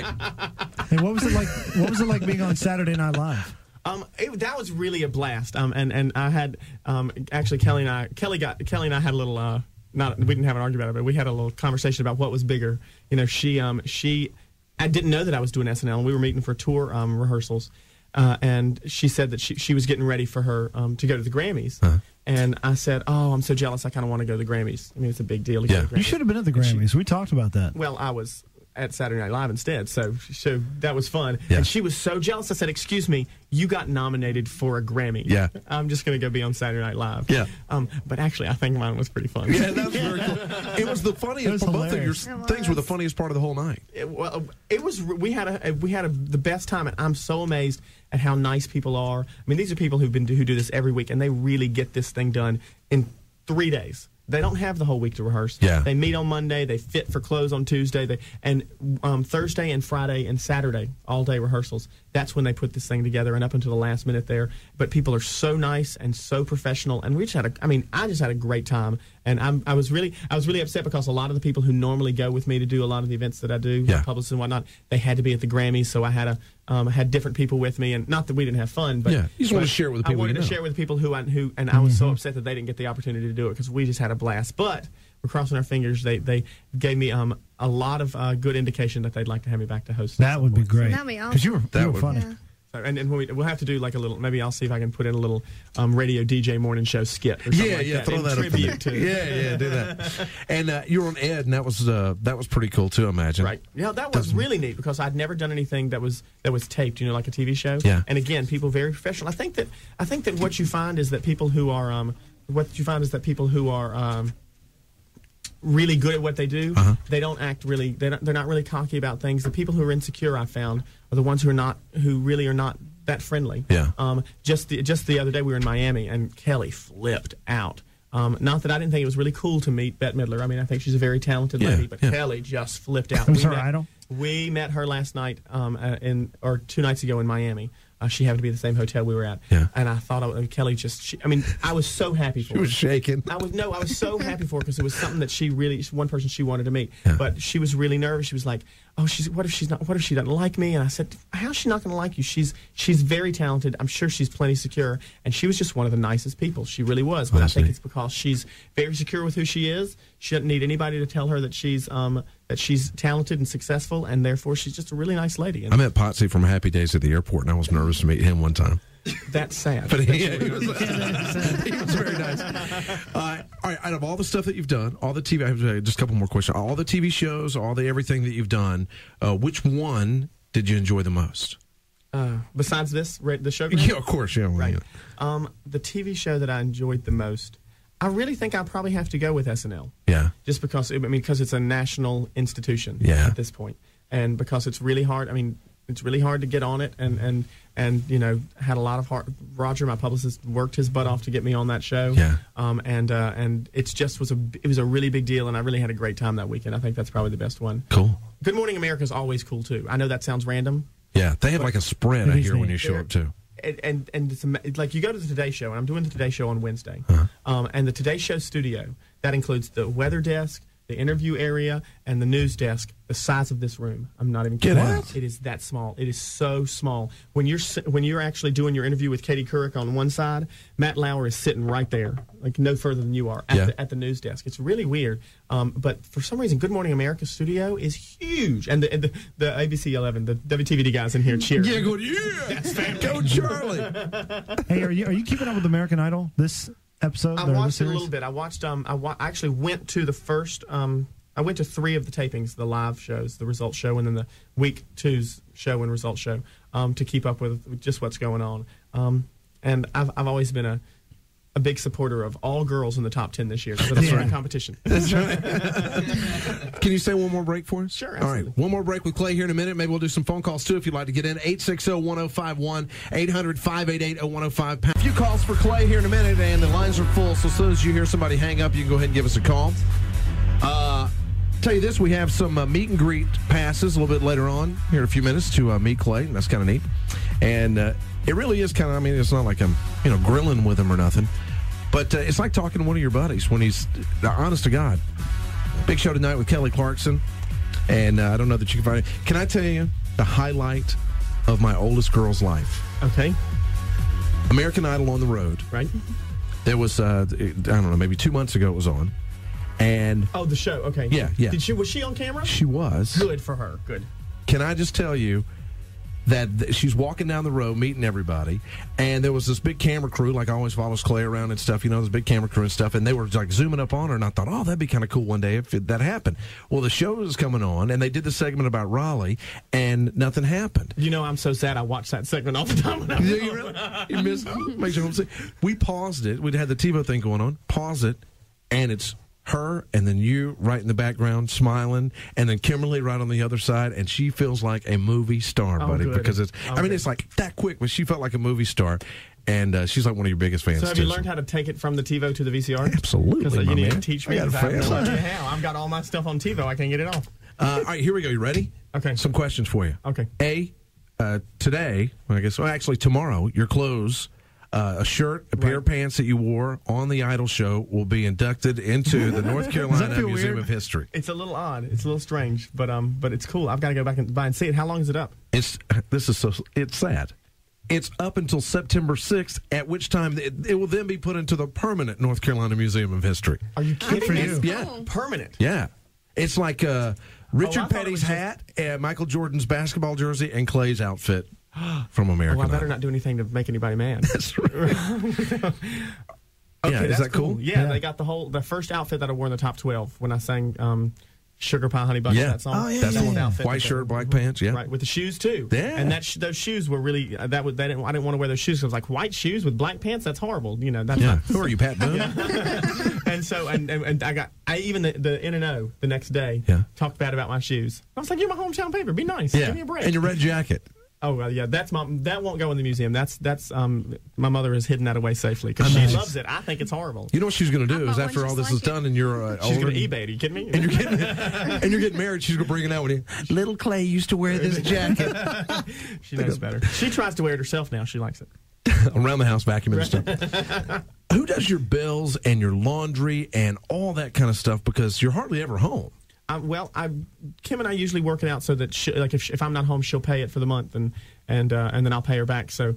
right. Hey, what was it like? What was it like being on Saturday Night Live? That was really a blast. And I had actually Kelly and I had a little we didn't have an argument about it, but we had a little conversation about what was bigger. You know, I didn't know that I was doing SNL, and we were meeting for tour rehearsals. And she said that she was getting ready for her to go to the Grammys. And I said, "Oh, I'm so jealous. I kind of want to go to the Grammys. I mean, it's a big deal to go to the Grammys." You should have been at the Grammys. We talked about that. Well, I was at Saturday Night Live instead, so that was fun. Yeah. And she was so jealous. I said, "Excuse me, you got nominated for a Grammy. Yeah. I'm just going to go be on Saturday Night Live." Yeah. But actually, I think mine was pretty fun. Yeah, that was very cool. It was the funniest. Both of your things were the funniest part of the whole night. It was. We had the best time, and I'm so amazed at how nice people are. I mean, these are people who do this every week, and they really get this thing done in 3 days. They don't have the whole week to rehearse. Yeah. They meet on Monday. They fit for clothes on Tuesday. And Thursday and Friday and Saturday, all-day rehearsals. That's when they put this thing together, and up until the last minute there. But people are so nice and so professional, and we just had I just had a great time. And I was really upset because a lot of the people who normally go with me to do a lot of the events that I do, like publicists and whatnot, they had to be at the Grammys, so I had had different people with me, and not that we didn't have fun, but you just want to share it with the people. I wanted to share with the people who and I was so upset that they didn't get the opportunity to do it because we just had a blast. But we're crossing our fingers. They gave me a lot of good indication that they'd like to have me back to host. That would be great. That'd be awesome. Because you were funny. Yeah. So, and we'll have to do like a little. Maybe I'll see if I can put in a little radio DJ morning show skit. Or something like that, throw that tribute up to. Yeah, do that. And you were on Ed, and that was pretty cool too. I imagine. Right. Yeah, that was really neat because I'd never done anything that was taped. You know, like a TV show. Yeah. And again, people very professional. I think that what you find is that people who are really good at what they do, they don't act really. They're not really cocky about things. The people who are insecure, I found, are the ones who really are not that friendly. Yeah. Just the other day we were in Miami and Kelly flipped out. Not that I didn't think it was really cool to meet Bette Midler. I mean, I think she's a very talented lady, but Kelly just flipped out. It was her idol? We met her last night, or 2 nights ago in Miami. She happened to be at the same hotel we were at. Yeah. And I thought, Kelly I was so happy for her. She was shaking. I was so happy for her because it was something that one person she wanted to meet. Yeah. But she was really nervous. She was like, "Oh, what if she doesn't like me?" And I said, "How's she not going to like you? She's very talented. I'm sure she's plenty secure." And she was just one of the nicest people. She really was. But I think it's because she's very secure with who she is. She doesn't need anybody to tell her that she's talented and successful, and therefore she's just a really nice lady. And I met Potsy from Happy Days at the airport, and I was nervous to meet him one time. That's sad. But he was very nice. All right, out of all the stuff that you've done, all the TV, I have just a couple more questions. All the TV shows, everything that you've done, which one did you enjoy the most? Besides the show? Yeah, of course. Yeah, right. The TV show that I enjoyed the most, I really think I'll probably have to go with SNL. Yeah. Just because it's a national institution at this point, and because it's really hard. I mean, it's really hard to get on it, and had a lot of hard. Roger, my publicist, worked his butt off to get me on that show. Yeah. And it just was a really big deal, and I really had a great time that weekend. I think that's probably the best one. Cool. Good Morning America is always cool too. I know that sounds random. Yeah, they have like a spread I hear when you show up too. And it's like you go to the Today Show, and I'm doing the Today Show on Wednesday. And the Today Show studio, that includes the weather desk, the interview area, and the news desk, the size of this room. I'm not even kidding. It is that small. It is so small. When you're actually doing your interview with Katie Couric on one side, Matt Lauer is sitting right there, like no further than you are, at the news desk. It's really weird. But for some reason, Good Morning America studio is huge. And the ABC 11, the WTVD guys in here cheering. Yeah, good. Yeah, that's family. Go Charlie. Hey, are you keeping up with American Idol this episode? I watched it a little bit. I watched. I actually went to the first. I went to 3 of the tapings, the live shows, the results show, and then the week 2's show and results show, to keep up with just what's going on. And I've always been a big supporter of all girls in the top 10 this year because it's a competition. That's right. Can you say one more break for us? Sure, absolutely. All right, one more break with Clay here in a minute. Maybe we'll do some phone calls, too, if you'd like to get in. 860-1051, 800-588-0105. A few calls for Clay here in a minute, and the lines are full, so as soon as you hear somebody hang up, you can go ahead and give us a call. Tell you this, we have some meet and greet passes a little bit later on here in a few minutes to meet Clay, and that's kind of neat. And it really is kind of, it's not like I'm, grilling with him or nothing, but it's like talking to one of your buddies when he's honest to God. Big show tonight with Kelly Clarkson. And I don't know that you can find it. Can I tell you the highlight of my oldest girl's life? Okay. American Idol on the road. Right. There was, I don't know, maybe 2 months ago it was on. And oh, the show. Okay. Yeah. Was she on camera? She was. Good for her. Good. Can I just tell you that she's walking down the road meeting everybody, and there was this big camera crew, like always follows Clay around and stuff, this big camera crew and stuff, and they were like zooming up on her, and I thought, oh, that'd be kind of cool one day if that happened. Well, the show was coming on, and they did the segment about Raleigh, and nothing happened. I'm so sad I watched that segment all the time when I was you really? You missed it? Makes you homesick. We paused it. We'd had the TiVo thing going on. Pause it, and it's her and then you right in the background smiling, and then Kimberly right on the other side, and she feels like a movie star, buddy, good. because it's it's like that quick, but she felt like a movie star, and she's like one of your biggest fans. So have you learned how to take it from the TiVo to the VCR? Absolutely, because you need to teach me. I got a fan. I've got all my stuff on TiVo. I can't get it off. All right, here we go. You ready? Okay. Some questions for you. Okay. Today, actually tomorrow, your clothes, a shirt, a pair of pants that you wore on the Idol show will be inducted into the North Carolina Museum of History. It's a little odd. It's a little strange, but it's cool. I've got to go back and buy and see it. How long is it up? It's sad. It's up until September 6th, at which time it will then be put into the permanent North Carolina Museum of History. Are you kidding me? Yeah. Permanent. Yeah. It's like Richard Petty's hat, Michael Jordan's basketball jersey, and Clay's outfit from American Idol. I better Idol. not do anything to make anybody mad. That's right. Okay, is that cool? Yeah, they got the first outfit that I wore in the top 12 when I sang Sugar Pie Honey Bunch. That song. Oh, yeah, that's yeah. Outfit. White shirt, black pants. Yeah, right, with the shoes too. Yeah, and those shoes were really I didn't want to wear those shoes. I was like, white shoes with black pants. That's horrible. That's not. Who are you, Pat Boone? And so and I even the N&O the next day talked bad about my shoes. I was like, you're my hometown paper. Be nice. Yeah. Give me a break. And your red jacket. Oh well, yeah, that won't go in the museum. That's my mother has hidden that away safely because she loves it. I think it's horrible. You know what she's going to do is after all this is done and you're she's going to eBay it. Are you kidding me? And you're getting married. She's going to bring it out with you. Little Clay used to wear this jacket. She knows better. She tries to wear it herself now. She likes it. Around the house, vacuuming and stuff. Who does your bills and your laundry and all that kind of stuff? Because you're hardly ever home. Kim and I usually work it out so that if I'm not home, she'll pay it for the month, and then I'll pay her back. So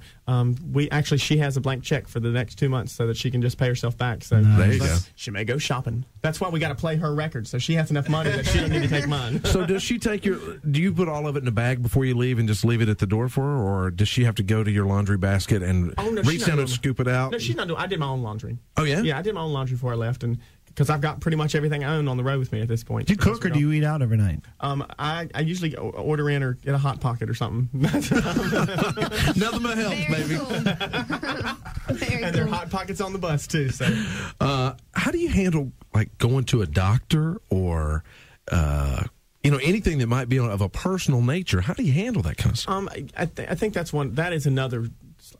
she has a blank check for the next 2 months so that she can just pay herself back. So there you go. She may go shopping. That's why we got to play her record so she has enough money that she don't need to take mine. So does she take do you put all of it in a bag before you leave and just leave it at the door for her, or does she have to go to your laundry basket and reach down and scoop it out? No, she's not doing. I did my own laundry. Oh yeah? Yeah, I did my own laundry before I left, and because I've got pretty much everything I own on the road with me at this point. Do you cook or do you eat out every night? I usually order in or get a Hot Pocket or something. Nothing but help, baby. Cool. And there are Hot Pockets on the bus too. So, how do you handle like going to a doctor or anything that might be of a personal nature? How do you handle that kind of stuff? I think that is another.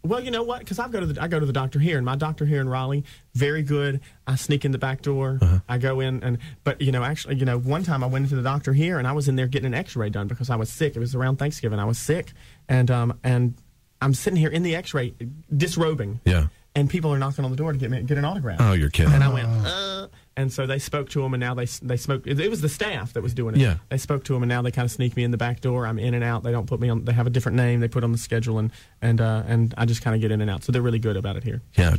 Well, you know what? Because I go to the doctor here, and my doctor here in Raleigh, very good. I sneak in the back door. I go in, but one time I went into the doctor here, and I was in there getting an X-ray done because I was sick. It was around Thanksgiving. I was sick, and I'm sitting here in the X-ray, disrobing. Yeah. And people are knocking on the door to get an autograph. Oh, you're kidding. And I went, and so they spoke to him, and now they spoke. It was the staff that was doing it. Yeah. They spoke to him, and now they kind of sneak me in the back door. I'm in and out. They don't put me on. They have a different name. They put on the schedule, and I just kind of get in and out. So they're really good about it here. Yeah.